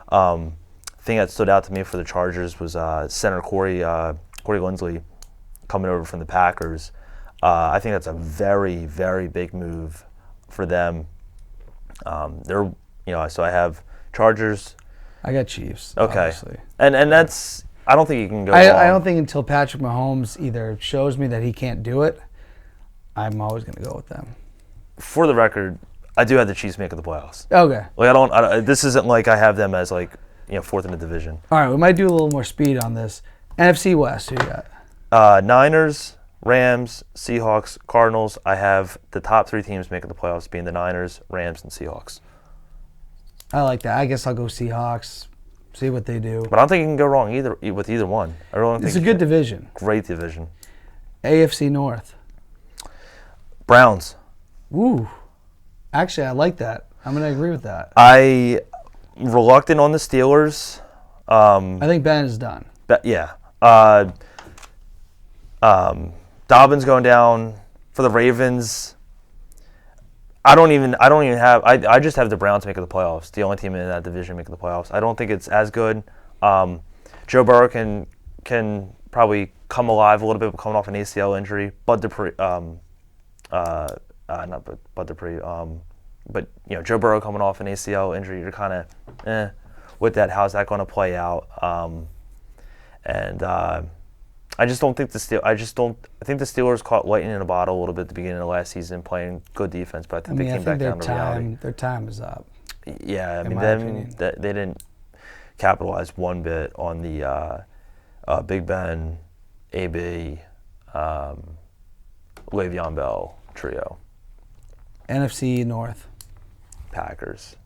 B: Thing that stood out to me for the Chargers was center Corey Linsley coming over from the Packers. I think that's a very, very big move for them. So I have Chargers.
A: I got Chiefs.
B: Okay,
A: obviously.
B: and that's I don't think you can go.
A: I don't think until Patrick Mahomes either shows me that he can't do it, I'm always going to go with them.
B: For the record, I do have the Chiefs making the playoffs.
A: Okay.
B: This isn't like I have them as fourth in the division.
A: All right, we might do a little more speed on this. NFC West, who you got?
B: Niners, Rams, Seahawks, Cardinals. I have the top 3 teams making the playoffs being the Niners, Rams, and Seahawks.
A: I like that. I guess I'll go Seahawks. See what they do.
B: But I don't think you can go wrong with either one. I really don't think
A: it's a good division.
B: Great division.
A: AFC North.
B: Browns.
A: Ooh. Actually, I like that. I'm going to agree with that.
B: I'm reluctant on the Steelers.
A: I think Ben is done.
B: Yeah. Dobbins going down for the Ravens. I don't even have. I just have the Browns making the playoffs. The only team in that division making the playoffs. I don't think it's as good. Joe Burrow can probably come alive a little bit coming off an ACL injury. Bud Dupree, not Bud Dupree, but Joe Burrow coming off an ACL injury, you're kind of with that. How's that going to play out? I just don't think I think the Steelers caught lightning in a bottle a little bit at the beginning of last season, playing good defense, but I think they came back down to reality.
A: Their time is up.
B: Yeah, I mean, they didn't capitalize one bit on the Big Ben, AB, Le'Veon Bell trio.
A: NFC North.
B: Packers,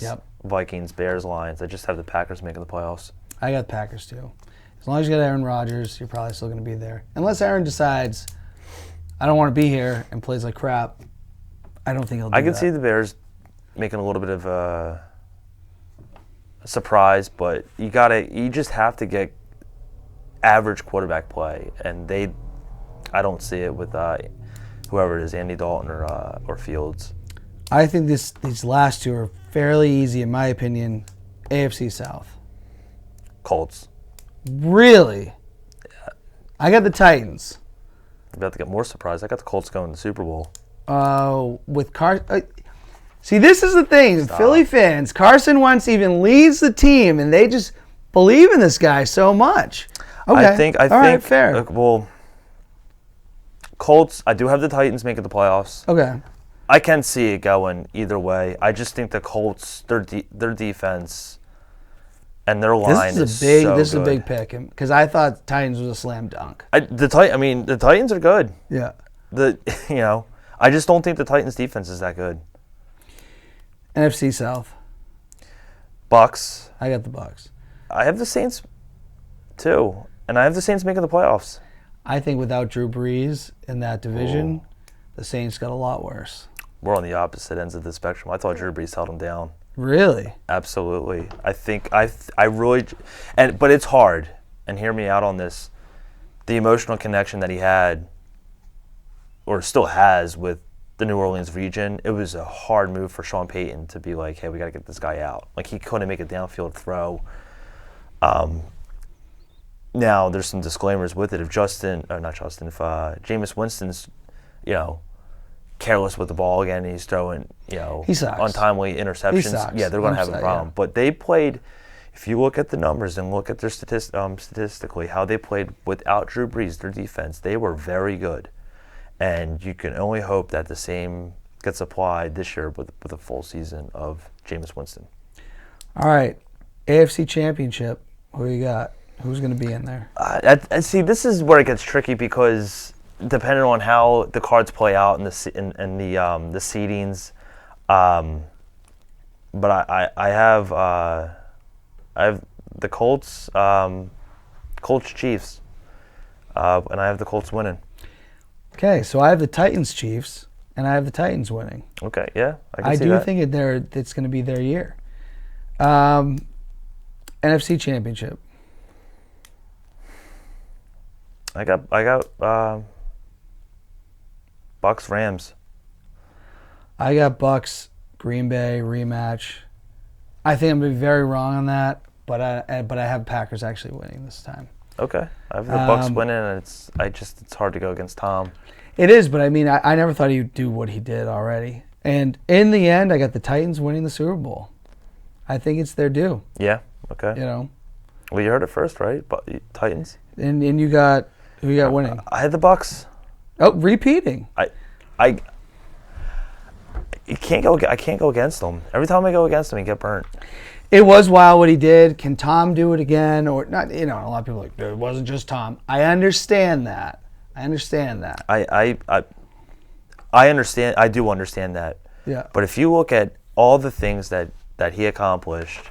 A: Yep.
B: Vikings, Bears, Lions. I just have the Packers making the playoffs.
A: I got the Packers too. As long as you got Aaron Rodgers, you're probably still going to be there. Unless Aaron decides, I don't want to be here and plays like crap, I don't think he'll do that.
B: I can see the Bears making a little bit of a surprise, but you just have to get average quarterback play, and I don't see it with whoever it is, Andy Dalton or Fields.
A: I think these last two are fairly easy, in my opinion. AFC South.
B: Colts.
A: Really?
B: Yeah.
A: I got the Titans.
B: I'm about to get more surprised. I got the Colts going to the Super Bowl.
A: With see, this is the thing.
B: Stop.
A: Philly fans, Carson Wentz even leads the team, and they just believe in this guy so much. Okay.
B: I think.
A: All right, fair.
B: Well, Colts. I do have the Titans making the playoffs.
A: Okay.
B: I can see it going either way. I just think the Colts, their defense and their line
A: This is a
B: good.
A: big pick because I thought the Titans was a slam dunk.
B: The Titans are good.
A: Yeah.
B: I just don't think the Titans defense is that good.
A: NFC South.
B: Bucks.
A: I got the Bucks.
B: I have the Saints too, and I have the Saints making the playoffs.
A: I think without Drew Brees in that division, the Saints got a lot worse.
B: We're on the opposite ends of the spectrum. I thought Drew Brees held them down.
A: Really?
B: Absolutely. I think I really, but it's hard. And hear me out on this. The emotional connection that he had, or still has, with the New Orleans region, it was a hard move for Sean Payton to be like, hey, we got to get this guy out. Like, he couldn't make a downfield throw. Now, there's some disclaimers with it. If Jameis Winston's, careless with the ball again, and he's throwing,
A: he sucks.
B: untimely interceptions,
A: He sucks.
B: yeah, they're going to have a problem.
A: Yeah.
B: But they played, if you look at the numbers and look at their statistically, how they played without Drew Brees, their defense, they were very good. And you can only hope that the same gets applied this year with a full season of Jameis Winston.
A: All right. AFC Championship. Who you got? Who's going to be in there?
B: See, this is where it gets tricky because depending on how the cards play out and the seedings, but I have the Colts, Chiefs, and I have the Colts winning.
A: Okay, so I have the Titans Chiefs, and I have the Titans winning.
B: Okay, yeah,
A: I
B: see
A: do
B: that.
A: think it's going to be their year. NFC Championship.
B: I got Bucks Rams.
A: I got Bucks Green Bay rematch. I think I'm going to be very wrong on that, but I have Packers actually winning this time.
B: Okay, I have the Bucks winning, and it's hard to go against Tom.
A: It is, but I mean, I never thought he'd do what he did already. And in the end, I got the Titans winning the Super Bowl. I think it's their due.
B: Yeah. Okay. Well, you heard it first, right? Titans.
A: And you got who you got winning?
B: I had the Bucks.
A: Oh, repeating.
B: I can't go against them. Every time I go against them, I get burnt.
A: It was wild what he did. Can Tom do it again? Or not? A lot of people are like, it wasn't just Tom. I understand that. I understand. I do understand that. Yeah.
B: But if you look at all the things that he accomplished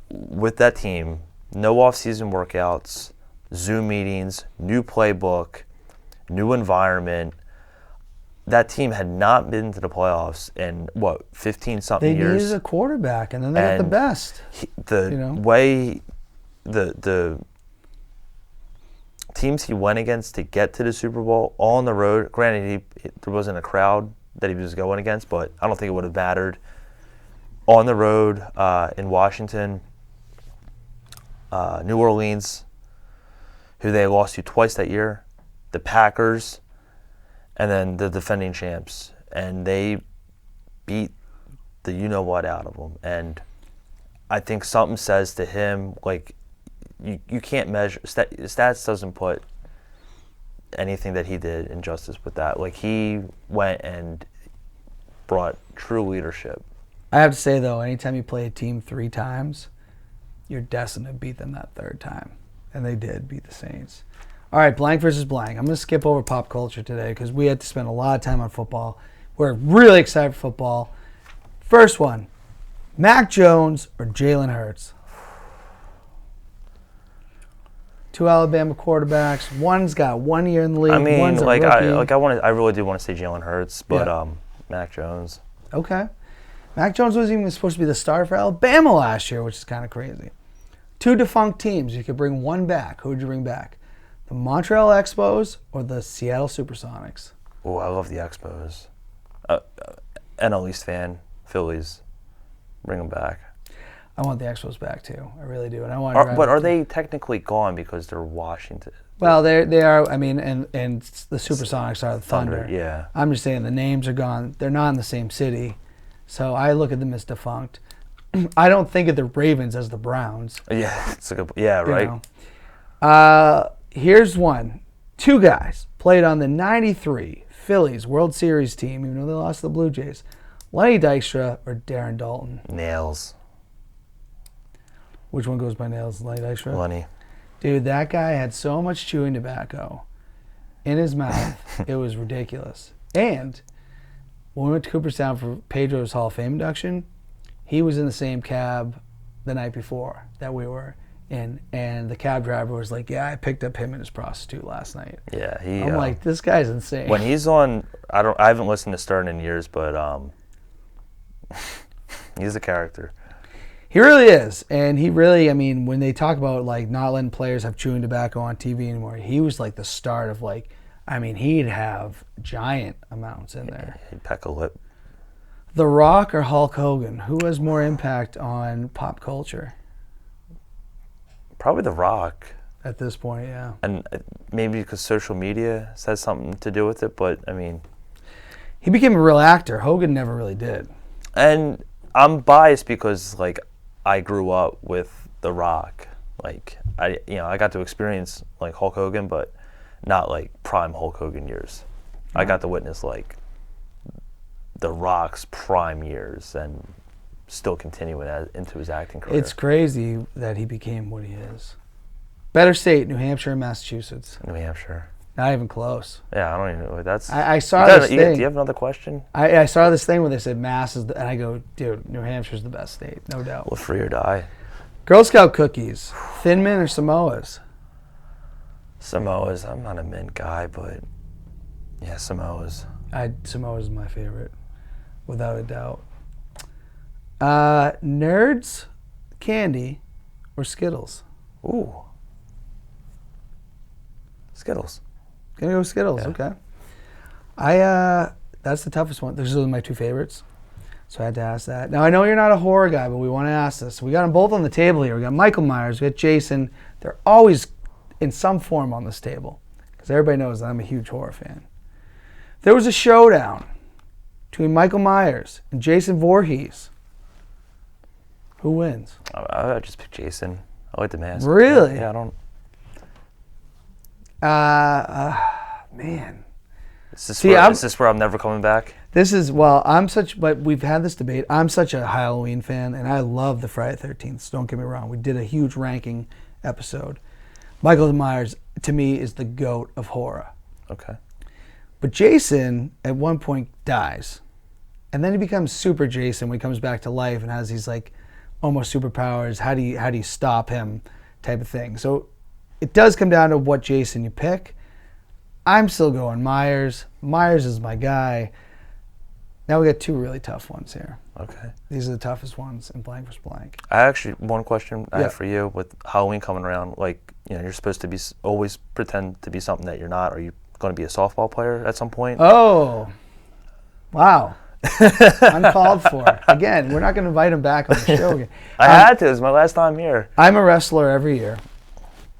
B: with that team, no off-season workouts, Zoom meetings, new playbook, new environment. That team had not been to the playoffs in 15-something years.
A: They needed a quarterback, and then they got the best.
B: Way the teams he went against to get to the Super Bowl, all on the road. Granted, there wasn't a crowd that he was going against, but I don't think it would have mattered. On the road in Washington, New Orleans, who they lost to twice that year, the Packers, and then the defending champs. And they beat the you-know-what out of them. And I think something says to him, like, you can't measure, stats doesn't put anything that he did in justice with that. Like, he went and brought true leadership.
A: I have to say, though, anytime you play a team 3 times, you're destined to beat them that 3rd time. And they did beat the Saints. All right, blank versus blank. I'm going to skip over pop culture today because we had to spend a lot of time on football. We're really excited for football. First one, Mac Jones or Jalen Hurts? 2 Alabama quarterbacks. One's got 1 year in the league.
B: I mean,
A: one's a
B: like
A: rookie.
B: I really do want to say Jalen Hurts, but Mac Jones.
A: Okay. Mac Jones wasn't even supposed to be the starter for Alabama last year, which is kind of crazy. 2 defunct teams. You could bring one back. Who would you bring back? The Montreal Expos or the Seattle Supersonics?
B: Oh, I love the Expos. NL East fan, Phillies. Bring them back.
A: I want the Expos back too. I really do, and I want.
B: But are they technically gone because they're Washington?
A: Well, they are. I mean, and the Supersonics are the Thunder.
B: Yeah.
A: I'm just saying the names are gone. They're not in the same city, so I look at them as defunct. I don't think of the Ravens as the Browns.
B: Yeah, it's a good. Yeah, right.
A: You know? Here's one. 2 guys played on the '93 Phillies World Series team, even though they lost to the Blue Jays. Lenny Dykstra or Darren Dalton?
B: Nails.
A: Which one goes by nails? Lenny Dykstra?
B: Lenny.
A: Dude, that guy had so much chewing tobacco in his mouth. It was ridiculous. And when we went to Cooperstown for Pedro's Hall of Fame induction, he was in the same cab the night before that we were in, and the cab driver was like, "Yeah, I picked up him and his prostitute last night."
B: Yeah,
A: I'm like, this guy's insane.
B: When he's on, I haven't listened to Stern in years, but he's a character.
A: He really is, and he really, I mean, when they talk about like not letting players have chewing tobacco on TV anymore, he was like the start of like, I mean, he'd have giant amounts in there.
B: He'd peck a lip.
A: The Rock or Hulk Hogan? Who has more impact on pop culture?
B: Probably The Rock.
A: At this point, yeah.
B: And maybe because social media has something to do with it, but I mean,
A: he became a real actor. Hogan never really did.
B: And I'm biased because like I grew up with The Rock. Like I got to experience like Hulk Hogan, but not like prime Hulk Hogan years. I got to witness like The Rock's prime years and still continuing into his acting career.
A: It's crazy that he became what he is. Better state, New Hampshire and Massachusetts.
B: New Hampshire.
A: Not even close.
B: Yeah, I don't even know what that's.
A: I saw this thing.
B: Do you have another question?
A: I saw this thing where they said Mass is, and I go, dude, New Hampshire's the best state, no doubt.
B: Well, free or die.
A: Girl Scout cookies, Thin Mint or Samoas?
B: Samoas. I'm not a mint guy, but yeah, Samoas.
A: Samoas is my favorite, without a doubt. Nerds, candy, or Skittles?
B: Ooh. Skittles.
A: Gonna go Skittles,
B: Yeah.
A: okay. That's the toughest one. Those are my 2 favorites, so I had to ask that. Now, I know you're not a horror guy, but we want to ask this. We got them both on the table here. We got Michael Myers, we got Jason. They're always in some form on this table, because everybody knows that I'm a huge horror fan. If there was a showdown between Michael Myers and Jason Voorhees, who wins?
B: I just pick Jason. I like the mask.
A: Really?
B: Yeah, I don't.
A: Man.
B: Is this where I'm never coming back?
A: This is, but we've had this debate. I'm such a Halloween fan, and I love the Friday the 13th. So don't get me wrong. We did a huge ranking episode. Michael Myers, to me, is the GOAT of horror.
B: Okay.
A: But Jason, at one point, dies. And then he becomes Super Jason when he comes back to life and has these, like, almost superpowers. How do you stop him type of thing. So it does come down to what Jason you pick. I'm still going Myers. Myers is my guy. Now we got 2 really tough ones here.
B: Okay.
A: These are the toughest ones in blank versus blank.
B: I actually, one question I have for you with Halloween coming around, like, you're supposed to be always pretend to be something that you're not. Are you going to be a softball player at some point?
A: Oh. Wow. Uncalled for. Again, we're not going to invite him back on the show again.
B: I had to. It was my last time here.
A: I'm a wrestler every year,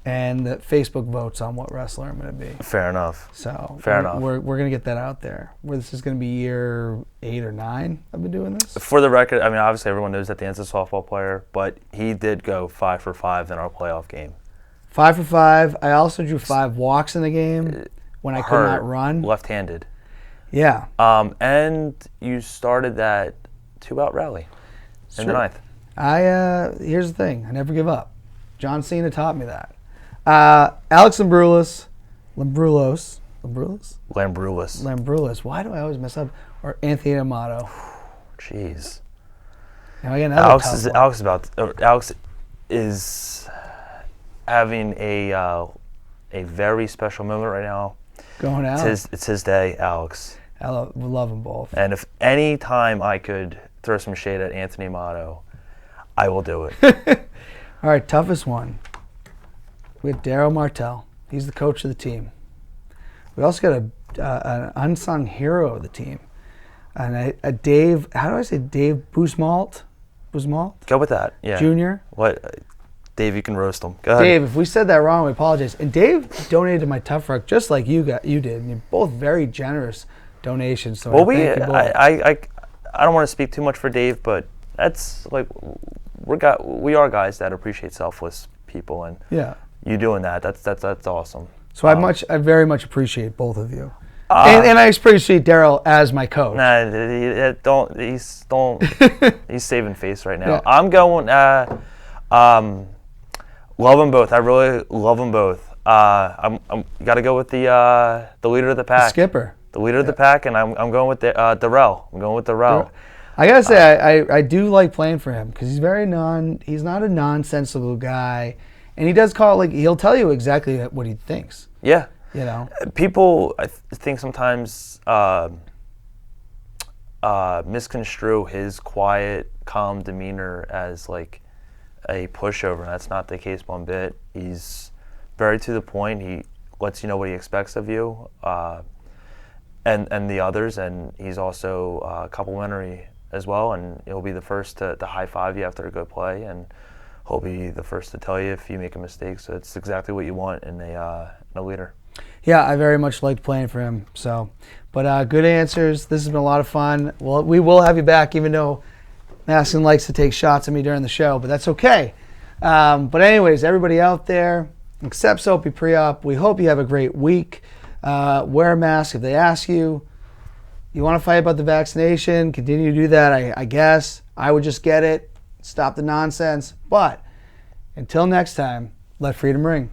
A: and the Facebook votes on what wrestler I'm going to be.
B: Fair enough.
A: So
B: Fair enough.
A: We're going to get that out there. This is going to be year 8 or 9 I've been doing this.
B: For the record, I mean, obviously everyone knows that Dan's a softball player, but he did go 5 for 5 in our playoff game.
A: 5 for 5. I also drew 5 walks in the game when I could not run.
B: Left-handed.
A: Yeah.
B: And you started that 2-out rally in the 9th.
A: Here's the thing. I never give up. John Cena taught me that. Alex Lambrulis. Why do I always mess up? Or Anthony Amato.
B: Jeez.
A: Now again, Alex
B: is having a very special moment right now.
A: Going out.
B: It's his day, Alex.
A: We love them both.
B: And if any time I could throw some shade at Anthony Amato, I will do it.
A: All right, toughest one. We got Daryl Martell. He's the coach of the team. We also got an unsung hero of the team. And a Dave, how do I say Dave Busmalt?
B: Go with that, yeah.
A: Junior?
B: What? Dave, you can roast him. Go ahead.
A: Dave, if we said that wrong, we apologize. And Dave donated to my Tough Ruck just like you did. And you're both very generous donations. So
B: well, I don't want to speak too much for Dave, but that's like we are guys that appreciate selfless people, and
A: yeah,
B: you doing that. That's awesome.
A: So I very much appreciate both of you, and I appreciate Daryl as my coach.
B: Nah, he's saving face right now.
A: Yeah.
B: I'm going. Love them both. I really love them both. I'm got to go with the leader of the pack.
A: The skipper.
B: The leader of the pack, and I'm going with Darrell. I'm going with Darrell.
A: I gotta say, I do like playing for him because he's he's not a nonsensical guy, and he does call he'll tell you exactly what he thinks.
B: Yeah.
A: You know.
B: People, I think sometimes misconstrue his quiet, calm demeanor as like a pushover, and that's not the case one bit. He's very to the point. He lets you know what he expects of you. And the others, and he's also complimentary as well, and he'll be the first to high five you after a good play, and he'll be the first to tell you if you make a mistake. So it's exactly what you want in a leader.
A: Yeah, I very much liked playing for him. So, but good answers. This has been a lot of fun. Well, we will have you back, even though Maksin likes to take shots at me during the show, but that's okay. But anyways, everybody out there, except Soapy Pre-Op, we hope you have a great week. Wear a mask if they ask you. You want to fight about the vaccination, continue to do that, I guess. I would just get it, stop the nonsense. But until next time, let freedom ring.